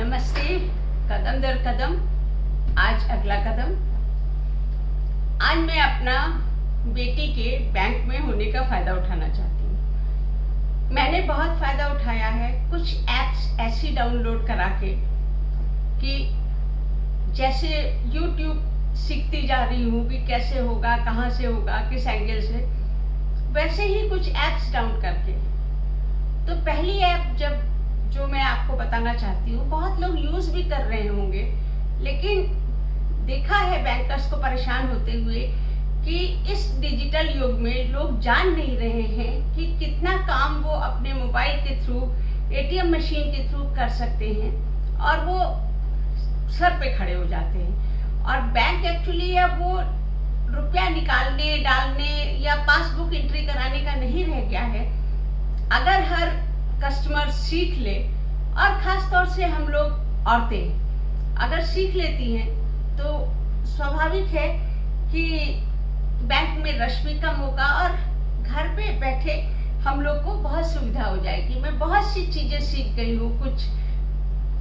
नमस्ते। कदम दर कदम, आज अगला कदम। आज मैं अपना बेटी के बैंक में होने का फ़ायदा उठाना चाहती हूँ। मैंने बहुत फ़ायदा उठाया है, कुछ ऐप्स ऐसी डाउनलोड करा के कि जैसे YouTube सीखती जा रही हूँ कि कैसे होगा, कहाँ से होगा, किस एंगल से, वैसे ही कुछ ऐप्स डाउन करके। तो पहली ऐप जो मैं आपको बताना चाहती हूँ, बहुत लोग यूज़ भी कर रहे होंगे, लेकिन देखा है बैंकर्स को परेशान होते हुए कि इस डिजिटल युग में लोग जान नहीं रहे हैं कि कितना काम वो अपने मोबाइल के थ्रू, ATM मशीन के थ्रू कर सकते हैं और वो सर पे खड़े हो जाते हैं। और बैंक एक्चुअली अब वो रुपया निकालने, डालने या पासबुक एंट्री कराने का नहीं रह गया है। अगर हर कस्टमर सीख ले, और ख़ास तौर से हम लोग औरतें अगर सीख लेती हैं तो स्वाभाविक है कि बैंक में रश भी कम होगा और घर पे बैठे हम लोग को बहुत सुविधा हो जाएगी। मैं बहुत सी चीज़ें सीख गई हूँ, कुछ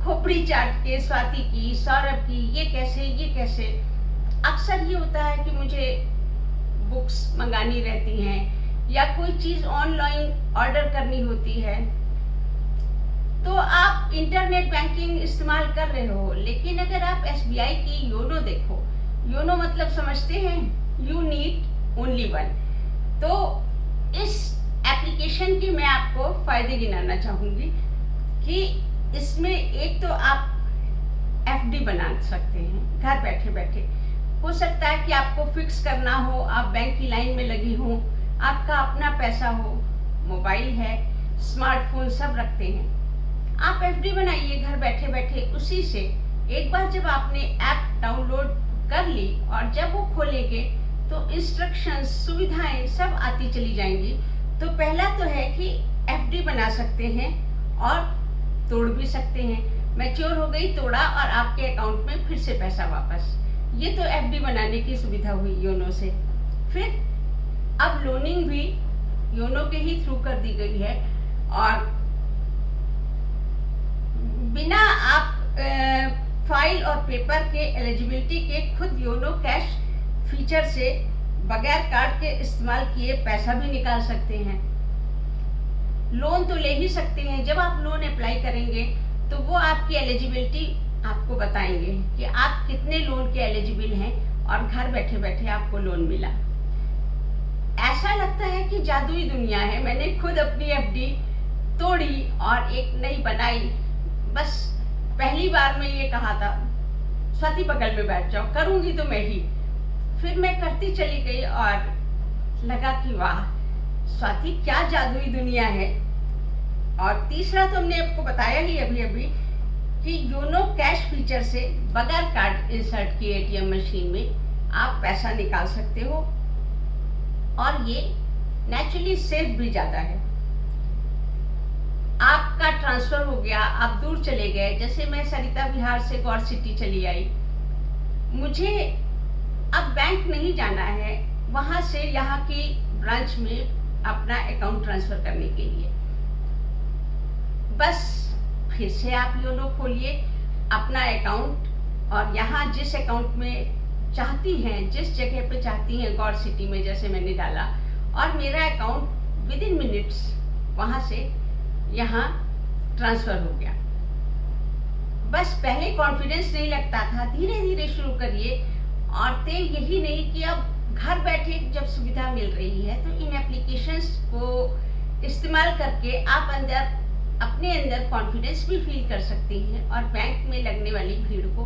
खोपड़ी चाट के, स्वाति की, सौरभ की, ये कैसे। अक्सर ये होता है कि मुझे बुक्स मंगानी रहती हैं या कोई चीज़ ऑनलाइन ऑर्डर करनी होती है, तो आप इंटरनेट बैंकिंग इस्तेमाल कर रहे हो, लेकिन अगर आप SBI की योनो देखो, योनो मतलब समझते हैं, यू नीड ओनली वन। तो इस एप्लीकेशन की मैं आपको फ़ायदे गिनाना चाहूँगी कि इसमें एक तो आप FD बना सकते हैं घर बैठे बैठे। हो सकता है कि आपको फिक्स करना हो, आप बैंक की लाइन में लगी हो, आपका अपना पैसा हो, मोबाइल है, स्मार्टफोन सब रखते हैं, आप FD बनाइए घर बैठे बैठे। उसी से एक बार जब आपने ऐप डाउनलोड कर ली और जब वो खोलेंगे तो इंस्ट्रक्शंस, सुविधाएं सब आती चली जाएंगी। तो पहला तो है कि FD बना सकते हैं और तोड़ भी सकते हैं। मैच्योर हो गई, तोड़ा और आपके अकाउंट में फिर से पैसा वापस। ये तो FD बनाने की सुविधा हुई योनो से। फिर अब लोनिंग भी योनो के ही थ्रू कर दी गई है और बिना आप फाइल और पेपर के एलिजिबिलिटी के खुद योनो कैश फीचर से बगैर कार्ड के इस्तेमाल किए पैसा भी निकाल सकते हैं। लोन तो ले ही सकते हैं। जब आप लोन अप्लाई करेंगे तो वो आपकी एलिजिबिलिटी आपको बताएंगे कि आप कितने लोन के एलिजिबल हैं और घर बैठे बैठे आपको लोन मिला। ऐसा लगता है कि जादुई दुनिया है। मैंने खुद अपनी FD तोड़ी और एक नई बनाई। बस पहली बार में ये कहा था, स्वाति बगल में बैठ जाओ, करूंगी तो मैं ही। फिर मैं करती चली गई और लगा कि वाह स्वाति, क्या जादुई दुनिया है। और तीसरा तो हमने आपको बताया ही अभी कि योनो कैश फीचर से बगैर कार्ड इंसर्ट किए ATM मशीन में आप पैसा निकाल सकते हो और ये नेचुरली सेफ भी ज़्यादा है। आपका ट्रांसफ़र हो गया, आप दूर चले गए, जैसे मैं सरिता विहार से गौर सिटी चली आई, मुझे अब बैंक नहीं जाना है, वहाँ से यहाँ की ब्रांच में अपना अकाउंट ट्रांसफ़र करने के लिए बस फिर से आप योनो खोलिए अपना अकाउंट और यहाँ जिस अकाउंट में चाहती हैं, जिस जगह पे चाहती हैं, गौर सिटी में जैसे मैंने डाला और मेरा अकाउंट विदिन मिनट्स वहाँ से यहाँ ट्रांसफ़र हो गया। बस पहले कॉन्फिडेंस नहीं लगता था, धीरे धीरे शुरू करिए। औरतें यही नहीं कि अब घर बैठे जब सुविधा मिल रही है तो इन एप्लीकेशंस को इस्तेमाल करके आप अपने अंदर कॉन्फिडेंस भी फील कर सकती हैं और बैंक में लगने वाली भीड़ को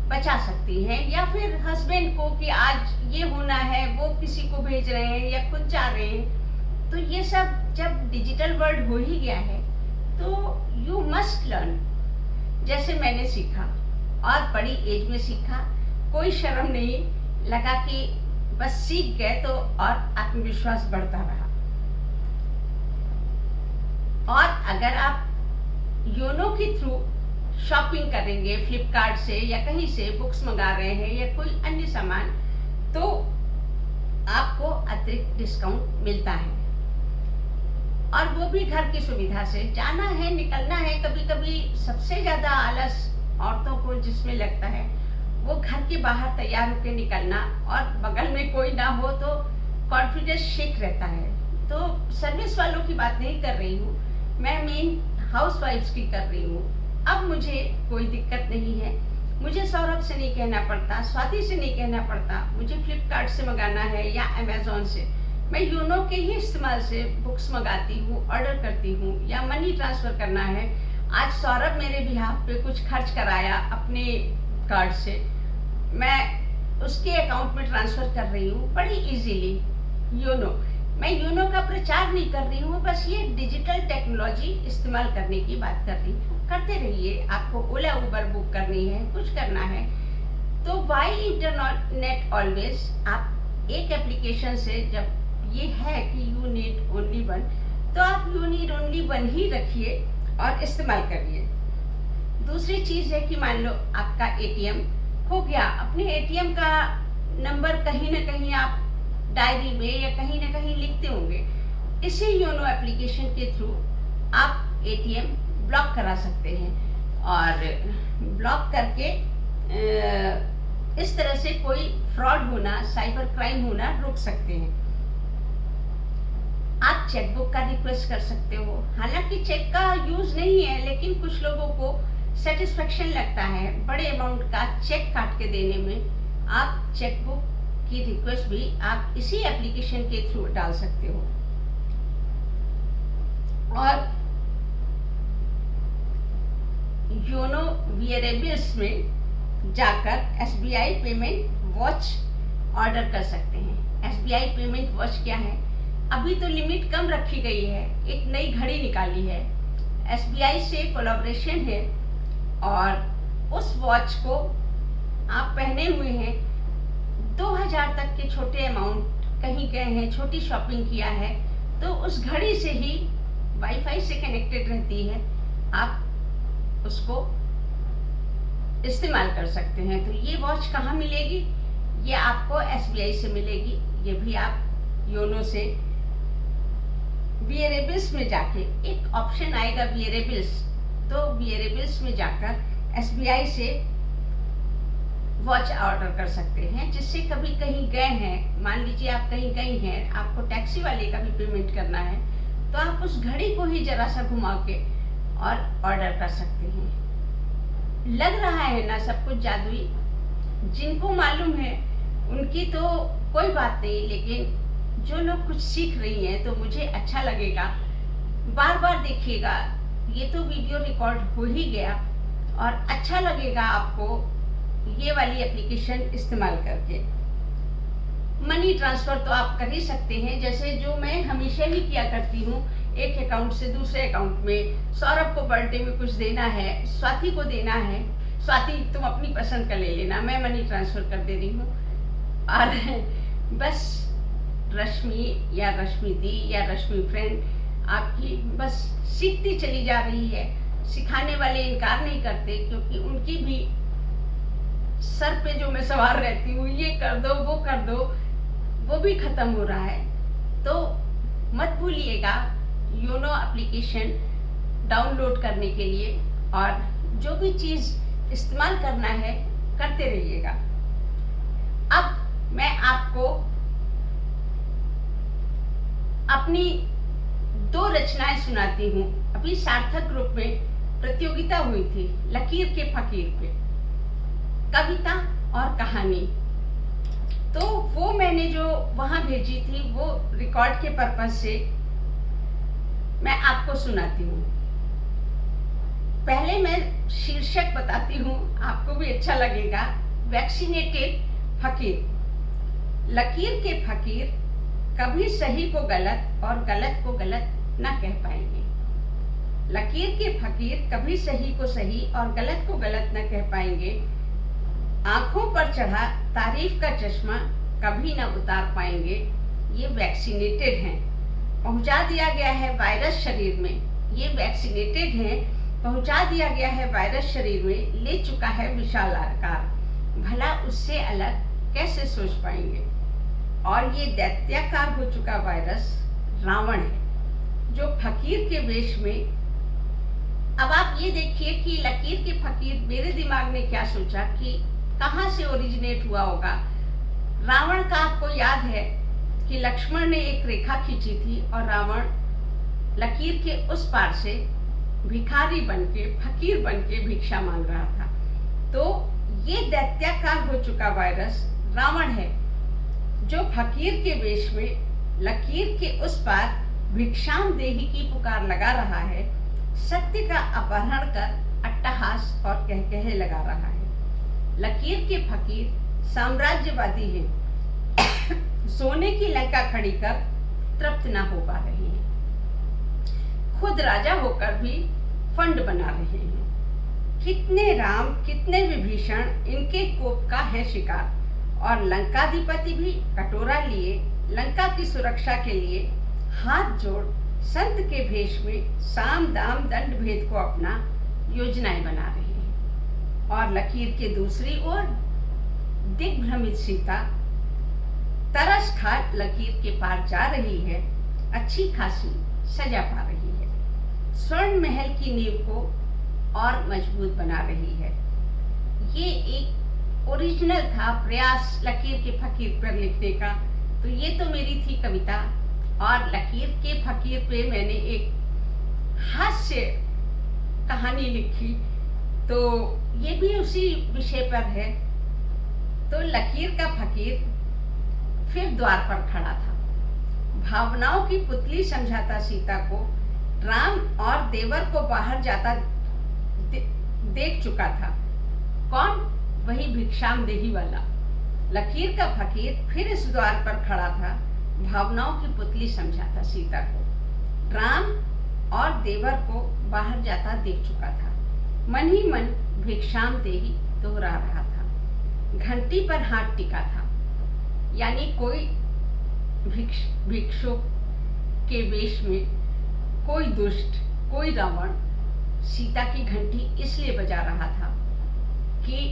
बचा सकती हैं। या फिर हस्बैंड को कि आज ये होना है, वो किसी को भेज रहे हैं या खुद जा रहे हैं, तो ये सब जब डिजिटल वर्ल्ड हो ही गया है तो यू मस्ट लर्न। जैसे मैंने सीखा और बड़ी एज में सीखा, कोई शर्म नहीं लगा कि बस सीख गए तो और आत्मविश्वास बढ़ता रहा। और अगर आप योनो के थ्रू शॉपिंग करेंगे फ्लिपकार्ट से या कहीं से बुक्स मंगा रहे हैं या कोई अन्य सामान, तो आपको अतिरिक्त डिस्काउंट मिलता है और वो भी घर की सुविधा से। जाना है, निकलना है, कभी कभी सबसे ज़्यादा आलस औरतों को जिसमें लगता है वो घर के बाहर तैयार होकर निकलना और बगल में कोई ना हो तो कॉन्फिडेंस शेक रहता है। तो सर्विस वालों की बात नहीं कर रही हूँ, मैं मेन हाउसवाइफ्स की कर रही हूँ। अब मुझे कोई दिक्कत नहीं है, मुझे सौरभ से नहीं कहना पड़ता, स्वाति से नहीं कहना पड़ता, मुझे फ्लिपकार्ट से मंगाना है या अमेज़ॉन से। मैं यूनो के ही इस्तेमाल से बुक्स मंगाती हूँ, ऑर्डर करती हूँ, या मनी ट्रांसफ़र करना है। आज सौरभ मेरे बिहाफ पे कुछ खर्च कराया अपने कार्ड से, मैं उसके अकाउंट में ट्रांसफ़र कर रही हूँ बड़ी इजीली यूनो। मैं यूनो का प्रचार नहीं कर रही हूँ, बस ये डिजिटल टेक्नोलॉजी इस्तेमाल करने की बात कर रही हूँ। करते रहिए, आपको ओला उबर बुक करनी है, कुछ करना है तो वाई इंटरनेट ऑलवेज। आप एक एप्लीकेशन से, जब ये है कि यू नीड ओनली वन, तो आप यू नीड ओनली वन ही रखिए और इस्तेमाल करिए। दूसरी चीज़ है कि मान लो आपका एटीएम खो गया, अपने एटीएम का नंबर कहीं ना कहीं आप डायरी में या कहीं ना कहीं लिखते होंगे, इसी योनो एप्लीकेशन के थ्रू आप एटीएम ब्लॉक करा सकते हैं और ब्लॉक करके इस तरह से कोई फ्रॉड होना, साइबर क्राइम होना रोक सकते हैं। आप चेकबुक का रिक्वेस्ट कर सकते हो, हालांकि चेक का यूज नहीं है, लेकिन कुछ लोगों को सेटिस्फेक्शन लगता है बड़े अमाउंट का चेक काट के देने में। आप चेकबुक की रिक्वेस्ट भी आप इसी एप्लीकेशन के थ्रू डाल सकते हो। और योनो वियरेबल्स में जाकर एसबीआई पेमेंट वॉच ऑर्डर कर सकते हैं। एसबीआई पेमेंट वॉच क्या है? अभी तो लिमिट कम रखी गई है, एक नई घड़ी निकाली है, एसबीआई से कोलैबोरेशन है और उस वॉच को आप पहने हुए हैं, 2000 तक के छोटे अमाउंट कहीं गए हैं, छोटी शॉपिंग किया है, तो उस घड़ी से ही वाईफाई से कनेक्टेड रहती है, आप उसको इस्तेमाल कर सकते हैं। तो ये वॉच कहाँ मिलेगी? ये आपको एसबीआई से मिलेगी। ये भी आप योनो से वियरेबल्स में जाके, एक ऑप्शन आएगा वियरेबल्स, तो वियरेबल्स में जाकर एसबीआई से वॉच ऑर्डर कर सकते हैं, जिससे कभी कहीं गए हैं, मान लीजिए आप कहीं गई हैं, आपको टैक्सी वाले का भी पेमेंट करना है, तो आप उस घड़ी को ही जरा सा घुमा के और ऑर्डर कर सकते हैं। लग रहा है ना सब कुछ जादुई? जिनको मालूम है उनकी तो कोई बात नहीं, लेकिन जो लोग कुछ सीख रही हैं तो मुझे अच्छा लगेगा। बार बार देखिएगा, ये तो वीडियो रिकॉर्ड हो ही गया और अच्छा लगेगा आपको ये वाली एप्लीकेशन इस्तेमाल करके। मनी ट्रांसफ़र तो आप कर ही सकते हैं, जैसे जो मैं हमेशा ही किया करती हूँ, एक अकाउंट से दूसरे अकाउंट में। सौरभ को बर्थडे में कुछ देना है, स्वाति को देना है, स्वाति तुम अपनी पसंद का ले लेना, मैं मनी ट्रांसफ़र कर दे रही हूँ। और बस रश्मि या रश्मि दी या रश्मि फ्रेंड आपकी बस सीखती चली जा रही है। सिखाने वाले इनकार नहीं करते, क्योंकि उनकी भी सर पे जो मैं सवार रहती हूँ, ये कर दो वो कर दो, वो भी ख़त्म हो रहा है। तो मत भूलिएगा योनो एप्लीकेशन डाउनलोड करने के लिए, और जो भी चीज़ इस्तेमाल करना है करते रहिएगा। अब मैं आपको अपनी 2 रचनाएं सुनाती हूँ। अभी सार्थक ग्रुप में प्रतियोगिता हुई थी लकीर के फकीर पे, कविता और कहानी। तो वो मैंने जो वहाँ भेजी थी, वो रिकॉर्ड के पर्पज से मैं आपको सुनाती हूँ। पहले मैं शीर्षक बताती हूँ, आपको भी अच्छा लगेगा। वैक्सीनेटेड फकीर। लकीर के फकीर कभी सही को गलत और गलत को गलत ना कह पाएंगे। लकीर के फकीर कभी सही को सही और गलत को गलत न कह पाएंगे। आंखों पर चढ़ा तारीफ का चश्मा कभी न उतार पाएंगे। ये वैक्सीनेटेड हैं, पहुंचा दिया गया है वायरस शरीर में। ये वैक्सीनेटेड हैं, पहुंचा दिया गया है वायरस शरीर में, ले चुका है विशाल आकार। भला उससे अलग कैसे सोच पाएंगे। और ये दैत्याकार हो चुका वायरस रावण है, जो फकीर के वेश में अब आप ये देखिए कि लकीर के फकीर मेरे दिमाग ने क्या सोचा कि कहाँ से ओरिजिनेट हुआ होगा। रावण का आपको याद है कि लक्ष्मण ने एक रेखा खींची थी और रावण लकीर के उस पार से भिखारी बनके, फकीर बनके भिक्षा मांग रहा था। तो ये दैत्याकार हो चुका वायरस रावण है, जो फकीर के वेश में लकीर के उस पार भिक्षाम देही की पुकार लगा रहा है, सत्य का अपहरण कर अट्टहास और कहकहे लगा रहा है। लकीर के फकीर साम्राज्यवादी हैं, सोने की लंका खड़ी कर तृप्त ना हो पा रहे हैं, खुद राजा होकर भी फंड बना रहे हैं। कितने राम कितने विभीषण इनके कोप का है शिकार, और लंकाधिपति भी कटोरा लिए लंका की सुरक्षा के लिए हाथ जोड़ संत के भेष में साम दाम दंड भेद को अपना योजनाएं बना रहे हैं। और लकीर के दूसरी ओर दिग्भ्रमित सीता तरस खा लकीर के पार जा रही है, अच्छी खासी सजा पा रही है, स्वर्ण महल की नींव को और मजबूत बना रही है। ये एक ओरिजिनल था प्रयास लकीर के फकीर पर लिखने का। तो ये तो मेरी थी कविता, और लकीर के फकीर पे मैंने एक हास्य कहानी लिखी, तो ये भी उसी विषय पर है। तो लकीर का फकीर फिर द्वार पर खड़ा था, भावनाओं की पुतली समझाता सीता को, राम और देवर को बाहर जाता देख चुका था। कौन? वही भिक्षाम देही वाला। लकीर का फकीर फिर इस द्वार पर खड़ा था, भावनाओं की पुतली समझाता सीता को, राम और देवर को बाहर जाता देख चुका था। मन ही मन भिक्षाम देही दोहरा रहा था, घंटी पर हाथ टिका था, यानी कोई भिक्षुक के वेश में कोई दुष्ट, कोई रावण सीता की घंटी इसलिए बजा रहा था कि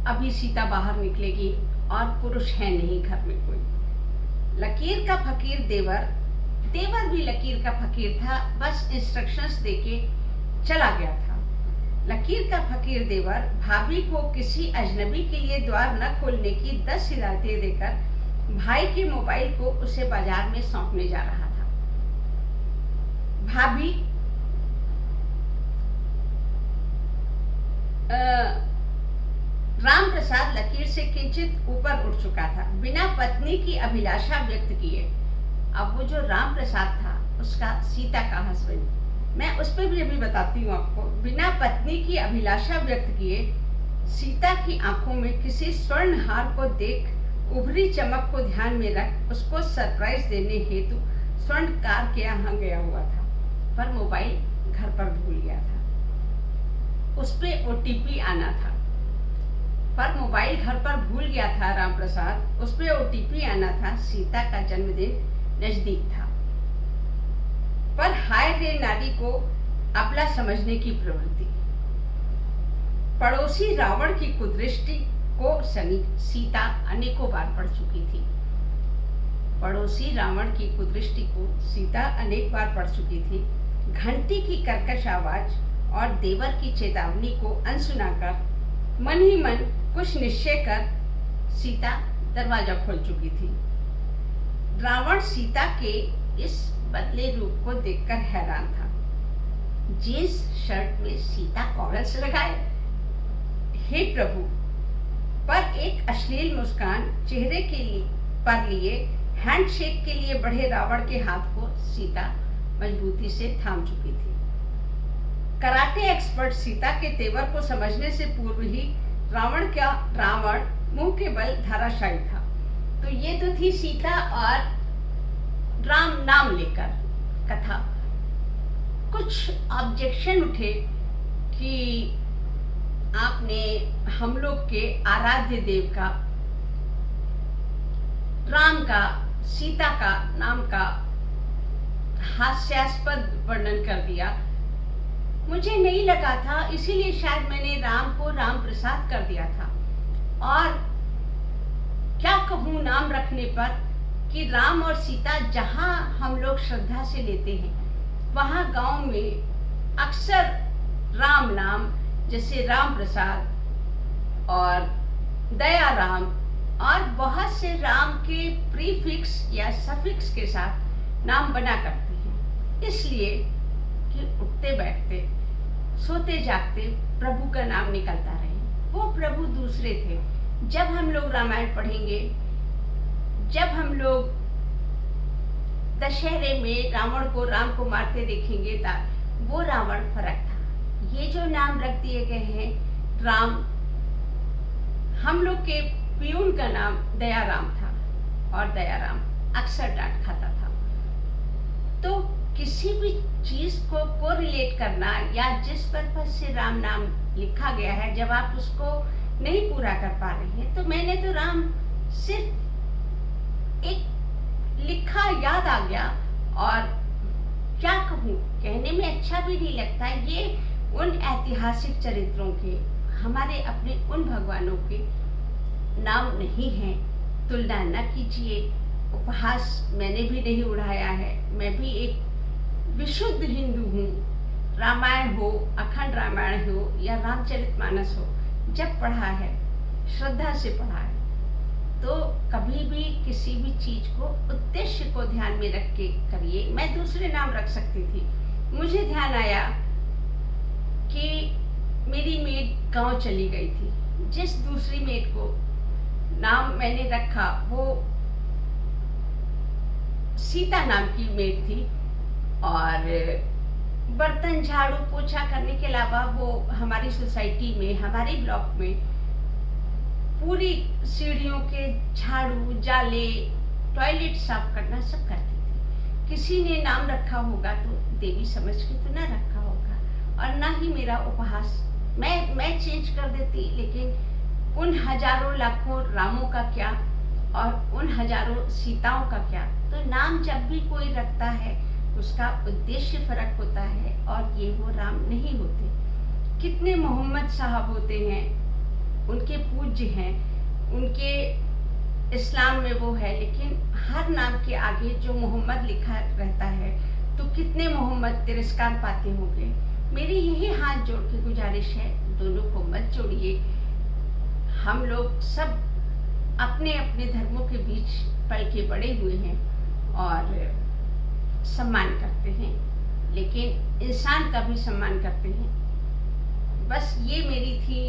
अभी सीता बाहर निकलेगी और पुरुष है नहीं घर में कोई। लकीर का फकीर देवर भी लकीर का फकीर था, बस इंस्ट्रक्शंस देके चला गया था। लकीर का फकीर देवर भाभी को किसी अजनबी के लिए द्वार न खोलने की 10 हिदायतें देकर भाई के मोबाइल को उसे बाजार में सौंपने जा रहा था। भाभी राम प्रसाद लकीर से किंचित ऊपर उठ चुका था, बिना पत्नी की अभिलाषा व्यक्त किए। अब वो जो राम प्रसाद था, उसका सीता का हस्बैंड, मैं उस पर भी अभी बताती हूँ आपको। बिना पत्नी की अभिलाषा व्यक्त किए सीता की आंखों में किसी स्वर्ण हार को देख उभरी चमक को ध्यान में रख उसको सरप्राइज देने हेतु स्वर्ण कार के यहाँ गया हुआ था, पर मोबाइल घर पर भूल गया था। उस पे OTP आना था, पर मोबाइल घर पर भूल गया था राम प्रसाद, उस पे OTP आना था। सीता का जन्मदिन नजदीक था, पर हाय रे नारी को अपना समझने की प्रवृत्ति। पड़ोसी रावण की कुदृष्टि को सीता अनेकों बार पढ़ चुकी थी। पड़ोसी रावण की कुदृष्टि को सीता अनेक बार पढ़ चुकी थी। घंटी की कर्कश आवाज और देवर की चेतावनी को अनसुना कर मन ही मन कुछ निश्चय कर सीता दरवाजा खोल चुकी थी। रावण सीता के इस बदले रूप को देखकर हैरान था। जींस शर्ट में सीता कॉलर्स लगाए, हे प्रभु! पर एक अश्लील मुस्कान चेहरे के पर लिए हैंडशेक के लिए बढ़े रावण के हाथ को सीता मजबूती से थाम चुकी थी। कराटे एक्सपर्ट सीता के तेवर को समझने से पूर्व ही रावण मुंह के बल धराशायी था। तो ये तो थी सीता और राम नाम लेकर कथा। कुछ ऑब्जेक्शन उठे कि आपने हम लोग के आराध्य देव का, राम का, सीता का नाम का हास्यास्पद वर्णन कर दिया। मुझे नहीं लगा था, इसीलिए शायद मैंने राम को राम प्रसाद कर दिया था। और क्या कहूँ नाम रखने पर कि राम और सीता जहाँ हम लोग श्रद्धा से लेते हैं, वहाँ गांव में अक्सर राम नाम जैसे राम प्रसाद और दया राम और बहुत से राम के प्रीफिक्स या सफिक्स के साथ नाम बना करते हैं, इसलिए कि उठते बैठते सोते जागते प्रभु का नाम निकलता रहे। वो प्रभु दूसरे थे। जब हम लोग रामायण पढ़ेंगे, जब हम लोग दशहरे में रावण को राम को मारते देखेंगे, वो रावण फर्क था। ये जो नाम रख दिए गए हैं राम, हम लोग के पियून का नाम दयाराम था और दयाराम अक्सर डांट खाता था। तो किसी भी चीज को कोरिलेट करना या जिस पर्पज से राम नाम लिखा गया है, जब आप उसको नहीं पूरा कर पा रहे हैं, तो मैंने तो राम सिर्फ एक लिखा याद आ गया। और क्या कहूँ, कहने में अच्छा भी नहीं लगता। ये उन ऐतिहासिक चरित्रों के, हमारे अपने उन भगवानों के नाम नहीं हैं। तुलना न कीजिए। उपहास मैंने भी नहीं उड़ाया है। मैं भी एक विशुद्ध हिंदू हूँ। रामायण हो, अखंड रामायण हो या रामचरितमानस हो, जब पढ़ा है श्रद्धा से पढ़ा है, तो कभी भी किसी भी चीज को उद्देश्य को ध्यान में रख के करिए। मैं दूसरे नाम रख सकती थी। मुझे ध्यान आया कि मेरी मेड गांव चली गई थी। जिस दूसरी मेड को नाम मैंने रखा वो सीता नाम की मेड थी और बर्तन झाड़ू पोछा करने के अलावा वो हमारी सोसाइटी में, हमारे ब्लॉक में पूरी सीढ़ियों के झाड़ू, जाले, टॉयलेट साफ करना सब करती थी। किसी ने नाम रखा होगा तो देवी समझ के तो ना रखा होगा। और ना ही मेरा उपहास मैं चेंज कर देती, लेकिन उन हजारों लाखों रामों का क्या और उन हजारों सीताओं का क्या। तो नाम जब भी कोई रखता है उसका उद्देश्य फर्क होता है और ये वो राम नहीं होते। कितने मोहम्मद साहब होते हैं, उनके पूज्य हैं, उनके इस्लाम में वो है, लेकिन हर नाम के आगे जो मोहम्मद लिखा रहता है तो कितने मोहम्मद तिरस्कार पाते होंगे। मेरी यही हाथ जोड़ के गुजारिश है, दोनों को मत जोड़िए। हम लोग सब अपने अपने धर्मों के बीच पल के बड़े हुए हैं और सम्मान करते हैं, लेकिन इंसान का भी सम्मान करते हैं। बस ये मेरी थी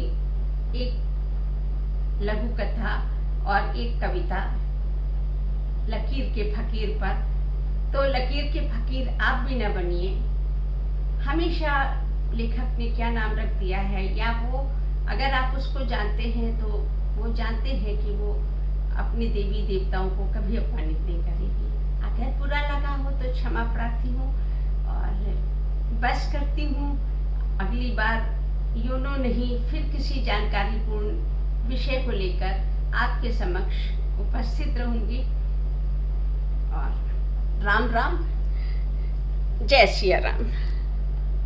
एक लघु कथा और एक कविता लकीर के फकीर पर। तो लकीर के फकीर आप भी न बनिए। हमेशा लेखक ने क्या नाम रख दिया है, या वो अगर आप उसको जानते हैं तो वो जानते हैं कि वो अपने देवी देवताओं को कभी अपमानित नहीं करेगी। अगर बुरा लगा हो तो क्षमा प्रार्थी हूँ और बस करती हूँ। अगली बार योनो नहीं, फिर किसी जानकारीपूर्ण विषय को लेकर आपके समक्ष उपस्थित रहूंगी। और राम राम, जय सिया राम।